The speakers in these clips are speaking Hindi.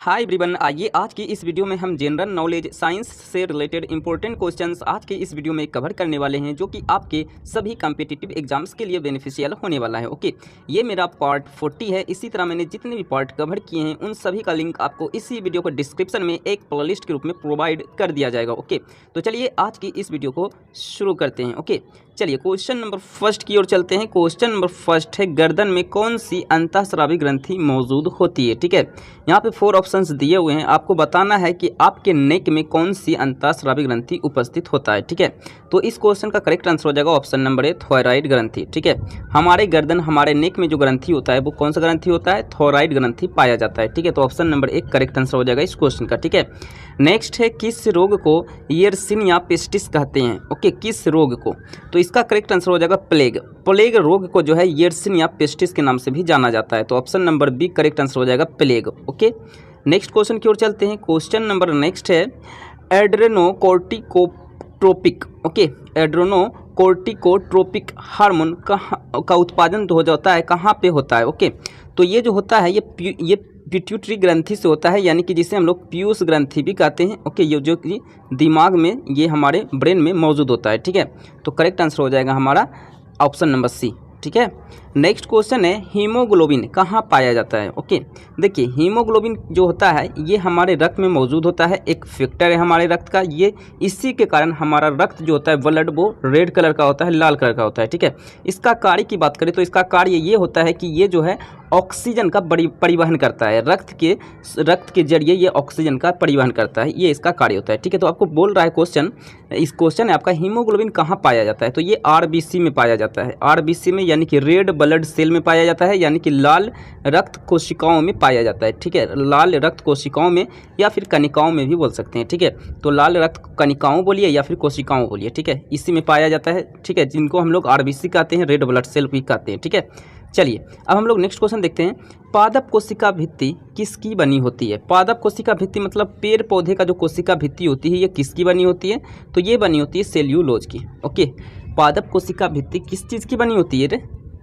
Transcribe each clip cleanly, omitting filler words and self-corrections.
हाय एवरीवन, आइए आज की इस वीडियो में हम जनरल नॉलेज साइंस से रिलेटेड इंपॉर्टेंट क्वेश्चंस आज के इस वीडियो में कवर करने वाले हैं, जो कि आपके सभी कॉम्पिटिटिव एग्जाम्स के लिए बेनिफिशियल होने वाला है। ओके, ये मेरा पार्ट 40 है। इसी तरह मैंने जितने भी पार्ट कवर किए हैं उन सभी का लिंक आपको इसी वीडियो को डिस्क्रिप्शन में एक प्लेलिस्ट के रूप में प्रोवाइड कर दिया जाएगा। ओके, तो चलिए आज की इस वीडियो को शुरू करते हैं। ओके, चलिए क्वेश्चन नंबर फर्स्ट की ओर चलते हैं। क्वेश्चन नंबर फर्स्ट है, गर्दन में कौन सी अंतःस्रावी ग्रंथि मौजूद होती है। ठीक है, यहाँ पे 4 ऑप्शंस दिए हुए हैं, आपको बताना है कि आपके नेक में कौन सी अंतःस्रावी ग्रंथि उपस्थित होता है। ठीक है, तो इस क्वेश्चन का करेक्ट आंसर हो जाएगा ऑप्शन नंबर ए, थॉयराइड ग्रंथि। ठीक है, हमारे गर्दन हमारे नेक में जो ग्रंथि होता है वो कौन सा ग्रंथि होता है, थॉयराइड ग्रंथि पाया जाता है। ठीक है, तो option number A correct answer हो जाएगा इस क्वेश्चन का। ठीक है, नेक्स्ट है, किस रोग को येरसिनिया पेस्टिस कहते हैं। ओके, किस रोग को, तो इसका करेक्ट आंसर हो जाएगा प्लेग। प्लेग रोग को जो है येरसिनिया पेस्टिस के नाम से भी जाना जाता है, तो option number B correct answer हो जाएगा प्लेग। ओके, नेक्स्ट क्वेश्चन की ओर चलते हैं। क्वेश्चन नंबर नेक्स्ट है, एड्रेनोकोर्टिकोट्रोपिक। ओके, एड्रेनोकोर्टिकोट्रोपिक हार्मोन का उत्पादन हो जाता है कहाँ पे होता है। ओके, तो ये जो होता है ये पिट्यूटरी ग्रंथि से होता है, यानी कि जिसे हम लोग पीयूष ग्रंथि भी कहते हैं। ओके, ये जो कि दिमाग में, ये हमारे ब्रेन में मौजूद होता है। ठीक है, तो करेक्ट आंसर हो जाएगा हमारा ऑप्शन नंबर सी। ठीक है, नेक्स्ट क्वेश्चन है, हीमोग्लोबिन कहाँ पाया जाता है। ओके, देखिए हीमोग्लोबिन जो होता है ये हमारे रक्त में मौजूद होता है, एक फैक्टर है हमारे रक्त का। ये इसी के कारण हमारा रक्त जो होता है ब्लड वो रेड कलर का होता है, लाल कलर का होता है। ठीक है, इसका कार्य की बात करें तो इसका कार्य ये होता है कि ये जो है ऑक्सीजन का परिवहन करता है, रक्त के जरिए ये ऑक्सीजन का परिवहन करता है, ये इसका कार्य होता है। ठीक है, तो आपको बोल रहा है क्वेश्चन, इस क्वेश्चन है आपका, हीमोग्लोबिन कहाँ पाया जाता है, तो ये आरबीसी में पाया जाता है। आरबीसी में यानी कि रेड ब्लड सेल में पाया जाता है, यानी कि लाल रक्त कोशिकाओं में पाया जाता है। ठीक है, लाल रक्त कोशिकाओं में या फिर कणिकाओं में भी बोल सकते हैं। ठीक है, तो लाल रक्त कणिकाओं बोलिए या फिर कोशिकाओं बोलिए। ठीक है, इसी में पाया जाता है। ठीक है, जिनको हम लोग आरबीसी कहते हैं, रेड ब्लड सेल भी कहते हैं। ठीक है, चलिए अब हम लोग नेक्स्ट क्वेश्चन देखते हैं, पादप कोशिका भित्ति किसकी बनी होती है। पादप कोशिका भित्ति मतलब पेड़ पौधे का जो कोशिका भित्ति होती है ये किसकी बनी होती है, तो ये बनी होती है सेल्यूलोज की। ओके, पादप कोशिका भित्ति किस चीज़ की बनी होती है रे,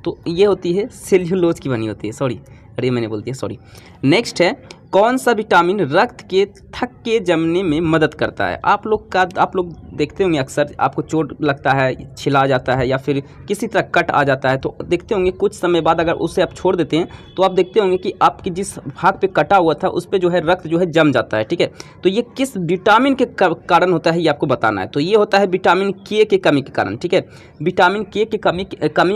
तो ये होती है सेल्यूलोज की बनी होती है। सॉरी, अरे मैंने बोल दिया, सॉरी। नेक्स्ट है, कौन सा विटामिन रक्त के थक के जमने में मदद करता है। आप लोग देखते होंगे अक्सर, आपको चोट लगता है, छिला जाता है या फिर किसी तरह कट आ जाता है, तो देखते होंगे कुछ समय बाद अगर उसे आप छोड़ देते हैं तो आप देखते होंगे कि आपकी जिस भाग पे कटा हुआ था उस पे जो है रक्त जो है जम जाता है। ठीक है, तो ये किस विटामिन के कारण होता है ये आपको बताना है। तो ये होता है विटामिन के की कमी के कारण। ठीक है, विटामिन के की कमी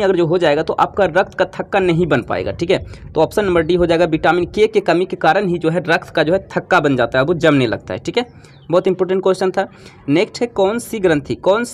अगर जो हो जाएगा तो आपका रक्त का थक्का नहीं बन पाएगा। ठीक है, तो ऑप्शन नंबर डी हो जाएगा, विटामिन के की कमी के कारण ही जो है रक्त का जो है थक्का बन जाता है, वो जमने लगता है। ठीक है, बहुत इंपॉर्टेंट क्वेश्चन था। नेक्स्ट है, कौन सी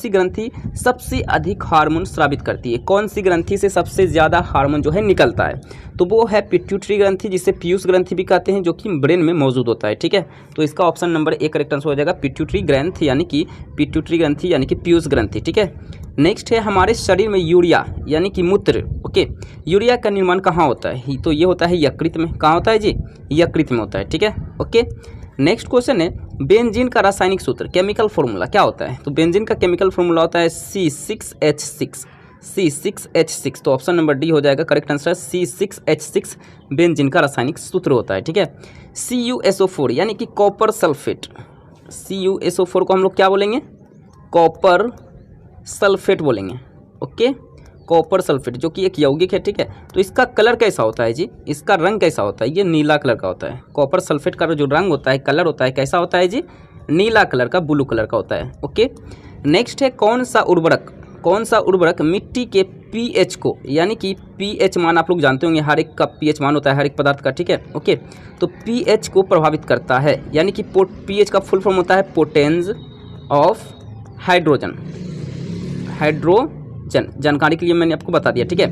ग्रंथि सबसे अधिक हार्मोन स्रावित करती है। कौन सी ग्रंथि से सबसे ज़्यादा हार्मोन जो है निकलता है, तो वो है पिट्यूटरी ग्रंथि, जिसे पीयूष ग्रंथि भी कहते हैं, जो कि ब्रेन में मौजूद होता है। ठीक है, तो इसका option number A correct answer हो जाएगा पिट्यूटरी ग्रंथि, यानी कि पिट्यूटरी ग्रंथि यानी कि पीयूष ग्रंथि। ठीक है, नेक्स्ट है, हमारे शरीर में यूरिया यानी कि मूत्र, ओके, यूरिया का निर्माण कहाँ होता है, तो ये होता है यकृत में। कहाँ होता है जी, यकृत में होता है। ठीक है, ओके, नेक्स्ट क्वेश्चन है, बेंजीन का रासायनिक सूत्र, केमिकल फॉर्मूला क्या होता है। तो बेंजीन का केमिकल फॉर्मूला होता है C6H6, तो ऑप्शन नंबर डी हो जाएगा करेक्ट आंसर, C6H6 बेंजीन का रासायनिक सूत्र होता है। ठीक है, CuSO4 यानी कि कॉपर सल्फेट, CuSO4 को हम लोग क्या बोलेंगे, कॉपर सल्फेट बोलेंगे। ओके, कॉपर सल्फेट जो कि एक यौगिक है। ठीक है, तो इसका कलर कैसा होता है जी, इसका रंग कैसा होता है, ये नीला कलर का होता है। कॉपर सल्फेट का जो रंग होता है, कलर होता है, कैसा होता है जी, नीला कलर का, ब्लू कलर का होता है। ओके, नेक्स्ट है, कौन सा उर्वरक मिट्टी के पीएच को, यानी कि पीएच मान आप लोग जानते होंगे, हर एक का पीएच मान होता है हर एक पदार्थ का। ठीक है, ओके, तो पीएच को प्रभावित करता है, यानी कि पीएच का फुल फॉर्म होता है पोटेंस ऑफ हाइड्रोजन, जानकारी के लिए मैंने आपको बता दिया। ठीक है,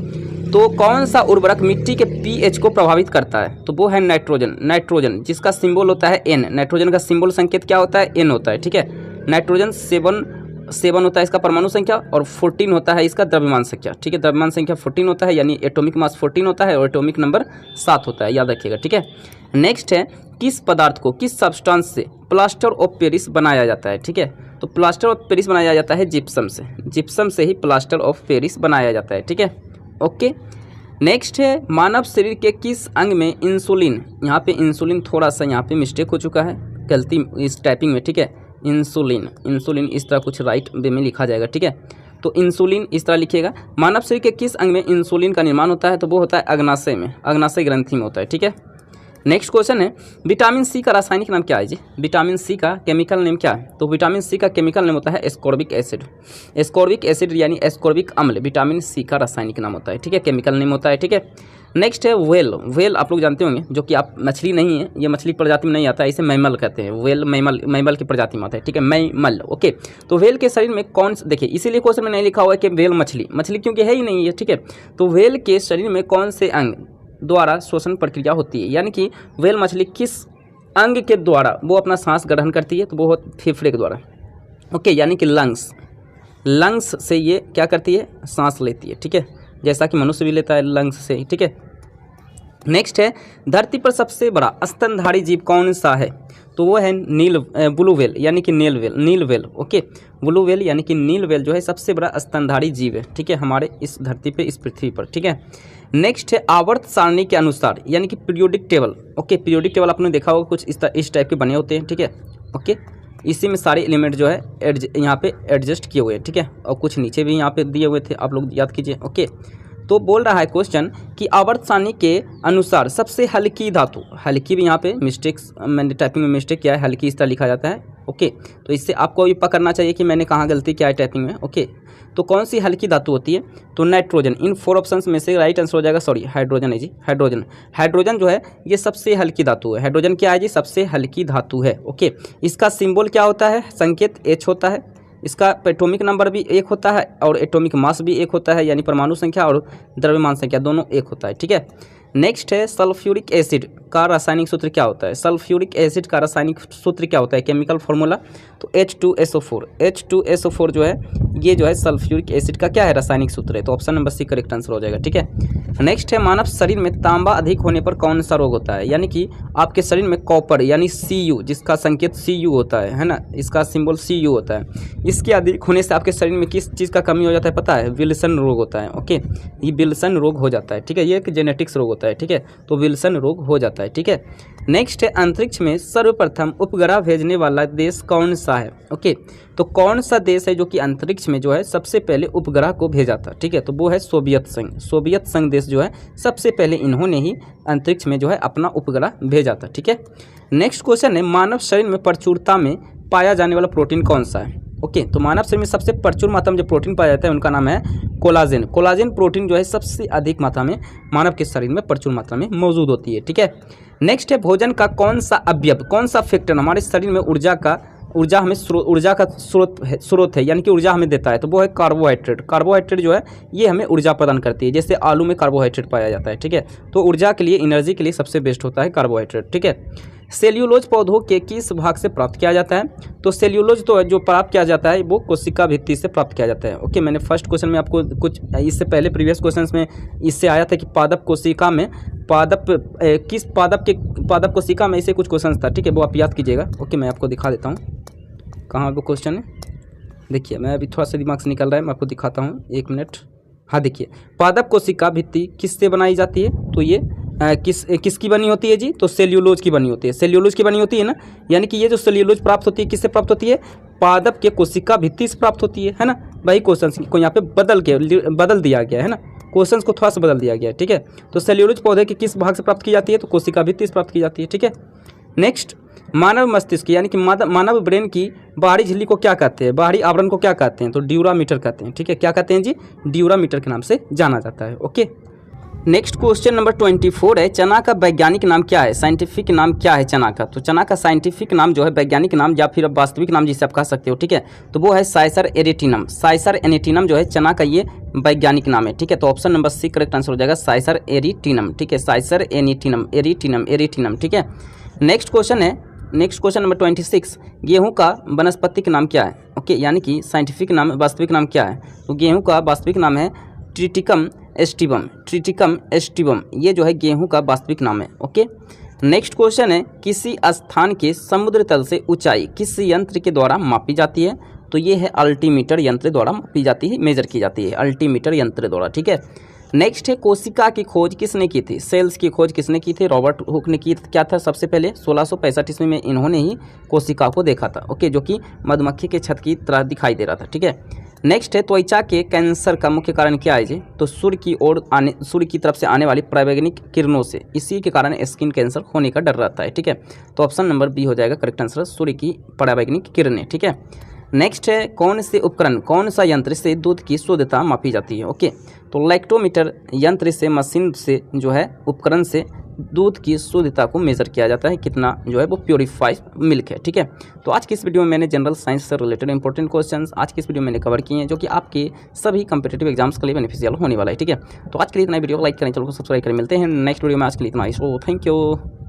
तो कौन सा उर्वरक मिट्टी के पीएच को प्रभावित करता है, तो वो है नाइट्रोजन, जिसका सिंबल होता है N। नाइट्रोजन का सिंबल संकेत क्या होता है, N होता है। ठीक है, नाइट्रोजन 7 होता है इसका परमाणु संख्या, और 14 होता है इसका द्रव्यमान संख्या। ठीक है, द्रव्यमान संख्या 14 होता है, यानी एटॉमिक मास 14 होता है और एटॉमिक नंबर 7 होता है, याद रखिएगा। ठीक है, नेक्स्ट है, किस पदार्थ को, किस सब्सटेंस से प्लास्टर ऑफ पेरिस बनाया जाता है। ठीक है, तो प्लास्टर ऑफ पेरिस बनाया जाता है जिप्सम से ही प्लास्टर ऑफ पेरिस बनाया जाता है। ठीक है, ओके, नेक्स्ट है मानव शरीर के किस अंग में इंसुलिन, यहाँ पे इंसुलिन थोड़ा सा यहाँ पे मिस्टेक हो चुका है, गलती इस टाइपिंग में, ठीक है। इंसुलिन इस तरह कुछ राइट वे में लिखा जाएगा, ठीक है। तो इंसुलिन इस तरह लिखिएगा। मानव शरीर के किस अंग में इंसुलिन का निर्माण होता है, तो वो होता है अग्नाशय में, अग्नाशय ग्रंथि में होता है, ठीक है। नेक्स्ट क्वेश्चन है विटामिन सी का रासायनिक नाम क्या है जी, विटामिन सी का केमिकल नेम क्या है, तो विटामिन सी का केमिकल नेम होता है एस्कॉर्बिक एसिड। एस्कॉर्बिक एसिड यानी एस्कॉर्बिक अम्ल विटामिन सी का रासायनिक नाम होता है, ठीक है, केमिकल नेम होता है, ठीक है। नेक्स्ट है वेल आप लोग जानते होंगे, जो कि आप मछली नहीं है, ये मछली प्रजाति में नहीं आता है, इसे मैमल कहते हैं। वेल मैमल की प्रजाति में आता है, ठीक है, मैमल, ओके। तो वेल के शरीर में कौन, देखिए इसीलिए क्वेश्चन में नहीं लिखा हुआ है कि वेल मछली क्योंकि है ही नहीं है, ठीक है। तो वेल के शरीर में कौन से अंग द्वारा श्वसन प्रक्रिया होती है, यानी कि वेल मछली किस अंग के द्वारा वो अपना सांस ग्रहण करती है, तो वो फेफड़े के द्वारा, ओके, यानी कि लंग्स से ये क्या करती है, सांस लेती है, ठीक है, जैसा कि मनुष्य भी लेता है लंग्स से, ठीक है। नेक्स्ट है धरती पर सबसे बड़ा स्तनधारी जीव कौन सा है, तो वो है ब्लू व्हेल यानी कि नील व्हेल, ओके। ब्लू व्हेल यानी कि नील व्हेल जो है सबसे बड़ा स्तनधारी जीव है, ठीक है, हमारे इस धरती पे, इस पृथ्वी पर, ठीक है। नेक्स्ट है आवर्त सारणी के अनुसार यानी कि periodic table, okay. Periodic table आपने देखा होगा कुछ इस टाइप के बने होते हैं, ठीक है, ओके। इसी में सारे एलिमेंट जो है यहाँ पे एडजस्ट किए हुए हैं, ठीक है, और कुछ नीचे भी यहाँ पे दिए हुए थे, आप लोग याद कीजिए, ओके। तो बोल रहा है क्वेश्चन कि आवर्त सारणी के अनुसार सबसे हल्की धातु, हल्की भी यहाँ पे मिस्टेक्स, मैंने टाइपिंग में मिस्टेक किया है, हल्की इस तरह लिखा जाता है, ओके। तो इससे आपको भी पकड़ना चाहिए कि मैंने कहाँ गलती किया है टाइपिंग में, ओके। तो कौन सी हल्की धातु होती है, तो नाइट्रोजन। इन 4 ऑप्शंस में से राइट आंसर हो जाएगा, सॉरी हाइड्रोजन है जी, हाइड्रोजन जो है ये सबसे हल्की धातु है। हाइड्रोजन क्या है जी, सबसे हल्की धातु है, ओके। इसका सिंबल क्या होता है, संकेत H होता है। इसका एटॉमिक नंबर भी 1 होता है और एटॉमिक मास भी 1 होता है, यानी परमाणु संख्या और द्रव्यमान संख्या दोनों 1 होता है, ठीक है। नेक्स्ट है सल्फ्यूरिक एसिड का रासायनिक सूत्र क्या होता है, सल्फ्यूरिक एसिड का रासायनिक सूत्र क्या होता है, केमिकल फार्मूला, तो H2SO4 जो है ये जो है सल्फ्यूरिक एसिड का क्या है, रासायनिक सूत्र है, तो option number C correct answer हो जाएगा, ठीक है। नेक्स्ट है मानव शरीर में तांबा अधिक होने पर कौन सा रोग होता है, यानी कि आपके शरीर में कॉपर यानी Cu, जिसका संकेत Cu होता है ना, इसका सिंबल Cu होता है, इसके अधिक होने से आपके शरीर में किस चीज़ का कमी हो जाता है पता है, विल्सन रोग होता है, ओके। ये विल्सन रोग हो जाता है, ठीक है, ये एक जेनेटिक्स रोग होता है, ठीक है, तो विल्सन रोग हो जाता है, ठीक है। नेक्स्ट है अंतरिक्ष में सर्वप्रथम उपग्रह भेजने वाला देश कौन सा है, ओके। तो कौन सा देश है जो कि अंतरिक्ष में जो है सबसे पहले उपग्रह को भेजा था, ठीक है, तो वो है सोवियत संघ देश जो है सबसे पहले इन्होंने ही अंतरिक्ष में जो है अपना उपग्रह भेजा था, ठीक है। नेक्स्ट क्वेश्चन है मानव शरीर में प्रचुरता में पाया जाने वाला प्रोटीन कौन सा है, ओके। तो मानव शरीर में सबसे प्रचुर मात्रा में जो प्रोटीन पाया जाता है उनका नाम है कोलाजेन प्रोटीन जो है सबसे अधिक मात्रा में मानव के शरीर में प्रचुर मात्रा में मौजूद होती है, ठीक है। नेक्स्ट है भोजन का कौन सा अवयव, कौन सा फैक्टर हमारे शरीर में ऊर्जा का स्रोत है, यानी कि ऊर्जा हमें देता है, तो वो है कार्बोहाइड्रेट जो है ये हमें ऊर्जा प्रदान करती है, जैसे आलू में कार्बोहाइड्रेट पाया जाता है, ठीक है। तो ऊर्जा के लिए, एनर्जी के लिए सबसे बेस्ट होता है कार्बोहाइड्रेट, ठीक है। सेल्यूलोज पौधों के किस भाग से प्राप्त किया जाता है, तो सेल्यूलोज तो जो प्राप्त किया जाता है वो कोशिका भित्ति से प्राप्त किया जाता है, ओके। मैंने फर्स्ट क्वेश्चन में आपको कुछ इससे पहले प्रीवियस क्वेश्चंस में इससे आया था कि पादप कोशिका में किस पादप कोशिका में ऐसे कुछ क्वेश्चन था, ठीक है, वो आप याद कीजिएगा, ओके। मैं आपको दिखा देता हूँ कहाँ वो क्वेश्चन है, देखिए मैं अभी थोड़ा सा दिमाग से निकल रहा है, मैं आपको दिखाता हूँ, 1 मिनट। हाँ देखिए, पादप कोशिका भित्ति किससे बनाई जाती है, तो ये किसकी बनी होती है जी, तो सेल्यूलोज की बनी होती है, सेल्यूलोज की बनी होती है ना, यानी कि ये जो सेल्यूलोज प्राप्त होती है किससे प्राप्त होती है, पादप के कोशिका भित्ति से प्राप्त होती है ना। वही क्वेश्चन को यहाँ पे बदल दिया गया है ना, क्वेश्चन को थोड़ा सा बदल दिया गया है, ठीक है। तो सेल्यूलोज पौधे के किस भाग से प्राप्त की जाती है, तो कोशिका भित्ति से प्राप्त की जाती है, ठीक है। नेक्स्ट मानव मस्तिष्क यानी कि मानव ब्रेन की बाहरी झिल्ली को क्या कहते हैं, बाहरी आवरण को क्या कहते हैं, तो ड्यूरामीटर कहते हैं, ठीक है, क्या कहते हैं जी, ड्यूरामीटर के नाम से जाना जाता है, ओके। नेक्स्ट क्वेश्चन नंबर 24 है चना का वैज्ञानिक नाम क्या है, साइंटिफिक नाम क्या है चना का, तो चना का साइंटिफिक नाम जो है, वैज्ञानिक नाम या फिर वास्तविक नाम जिसे आप कह सकते हो, ठीक है, तो वो है साइसर एरिटिनम जो है चना का ये वैज्ञानिक नाम है, ठीक है। तो option number C correct answer हो जाएगा, साइसर एरिटिनम, ठीक है, साइसर एरिटिनम, ठीक है। नेक्स्ट क्वेश्चन नंबर 26, गेहूं का वनस्पतिक नाम क्या है, ओके, यानी कि साइंटिफिक नाम, वास्तविक नाम क्या है, तो गेहूं का वास्तविक नाम है ट्रिटिकम एस्टिवम, ये जो है गेहूं का वास्तविक नाम है, ओके। नेक्स्ट क्वेश्चन है किसी स्थान के समुद्र तल से ऊंचाई किस यंत्र के द्वारा मापी जाती है, तो ये है अल्टीमीटर यंत्र द्वारा मापी जाती है, मेजर की जाती है अल्टीमीटर यंत्र द्वारा, ठीक है। नेक्स्ट है कोशिका की खोज किसने की थी, सेल्स की खोज किसने की थी, रॉबर्ट हुक ने की। क्या था सबसे पहले 1665 ईस्वी में इन्होंने ही कोशिका को देखा था, ओके, जो कि मधुमक्खी के छत्त की तरह दिखाई दे रहा था, ठीक है। नेक्स्ट है त्वचा के कैंसर का मुख्य कारण क्या है जी, तो सूर्य की तरफ से आने वाली पराबैंगनी किरणों से, इसी के कारण स्किन कैंसर होने का डर रहता है, ठीक है। तो ऑप्शन नंबर बी हो जाएगा करेक्ट आंसर, सूर्य की पराबैंगनी किरणें, ठीक है। नेक्स्ट है कौन सा यंत्र से दूध की शुद्धता मापी जाती है, ओके, तो लैक्टोमीटर यंत्र से, मशीन से जो है, उपकरण से दूध की शुद्धता को मेजर किया जाता है, कितना जो है वो प्योरीफाइड मिल्क है, ठीक है। तो आज की इस वीडियो में मैंने जनरल साइंस से रिलेटेड इंपॉर्टेंट क्वेश्चंस आज की इस वीडियो में मैंने कवर किए हैं, जो कि आपके सभी कंपीटेटिव एग्जाम्स के लिए बेनिफिशियल होने वाला है, ठीक है। तो आज के लिए इतना वीडियो को लाइक करें, चैनल को सब्सक्राइब करें, मिलते हैं नेक्स्ट वीडियो में। आज के लिए इतना ही, सो थैंक यू।